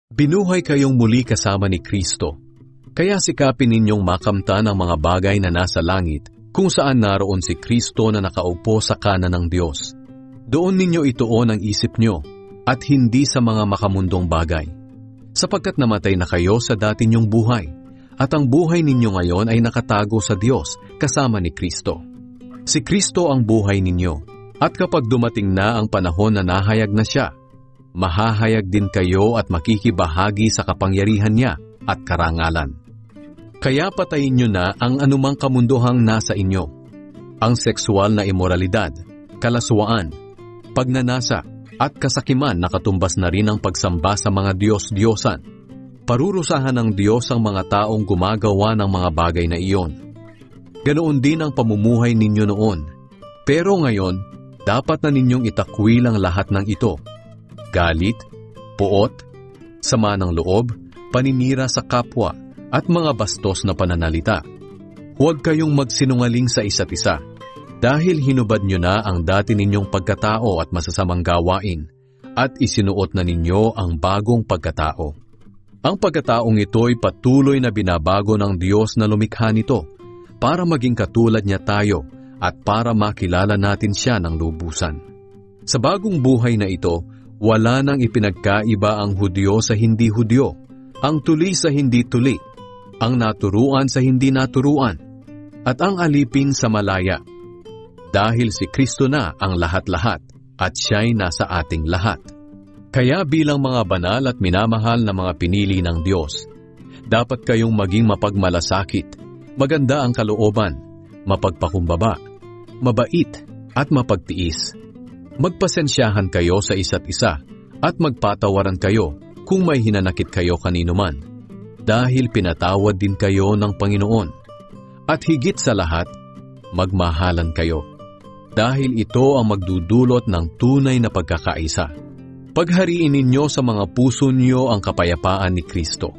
Binuhay kayong muli kasama ni Kristo. Kaya sikapin ninyong makamtan ang mga bagay na nasa langit kung saan naroon si Kristo na nakaupo sa kanan ng Diyos. Doon ninyo ituon ang isip nyo at hindi sa mga makamundong bagay. Sapagkat namatay na kayo sa dati ninyong buhay at ang buhay ninyo ngayon ay nakatago sa Diyos kasama ni Kristo. Si Kristo ang buhay ninyo at kapag dumating na ang panahon na nahayag na siya, mahahayag din kayo at makikibahagi sa kapangyarihan niya at karangalan. Kaya patayin nyo na ang anumang kamunduhang nasa inyo, ang sexual na imoralidad, kalaswaan, pagnanasa, at kasakiman na katumbas na rin ang pagsamba sa mga Diyos-Diyosan. Parurusahan ng Diyos ang mga taong gumagawa ng mga bagay na iyon. Ganoon din ang pamumuhay ninyo noon. Pero ngayon, dapat na ninyong itakwil ang lahat ng ito. Galit, puot, sama ng loob, paninira sa kapwa, at mga bastos na pananalita. Huwag kayong magsinungaling sa isa't isa, dahil hinubad nyo na ang dati ninyong pagkatao at masasamang gawain, at isinuot na ninyo ang bagong pagkatao. Ang pagkataong ito'y patuloy na binabago ng Diyos na lumikha nito, para maging katulad niya tayo, at para makilala natin siya ng lubusan. Sa bagong buhay na ito, wala nang ipinagkaiba ang Hudyo sa hindi Hudyo, ang tuli sa hindi tuli, ang naturuan sa hindi naturuan, at ang alipin sa malaya. Dahil si Kristo na ang lahat-lahat, at siya'y nasa ating lahat. Kaya bilang mga banal at minamahal na mga pinili ng Diyos, dapat kayong maging mapagmalasakit, maganda ang kalooban, mapagpakumbaba, mabait, at mapagtiis. Magpasensyahan kayo sa isa't isa, at magpatawaran kayo kung may hinanakit kayo kanino man, dahil pinatawad din kayo ng Panginoon. At higit sa lahat, magmahalan kayo, dahil ito ang magdudulot ng tunay na pagkakaisa. Paghariin ninyo sa mga puso niyo ang kapayapaan ni Kristo,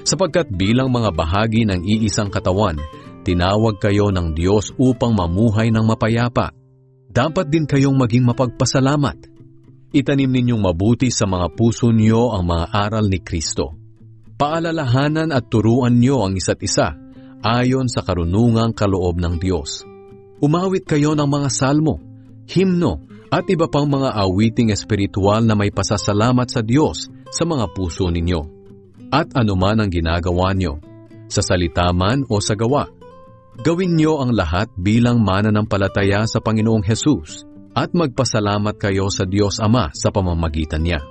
sapagkat bilang mga bahagi ng iisang katawan, tinawag kayo ng Diyos upang mamuhay ng mapayapa. Dapat din kayong maging mapagpasalamat. Itanim ninyong mabuti sa mga puso niyo ang mga aral ni Kristo. Paalalahanan at turuan niyo ang isa't isa ayon sa karunungang kaloob ng Diyos. Umawit kayo ng mga salmo, himno, at iba pang mga awiting espiritual na may pasasalamat sa Diyos sa mga puso ninyo. At anuman ang ginagawa niyo, sa salita man o sa gawa, gawin niyo ang lahat bilang mananampalataya sa Panginoong Hesus at magpasalamat kayo sa Diyos Ama sa pamamagitan niya.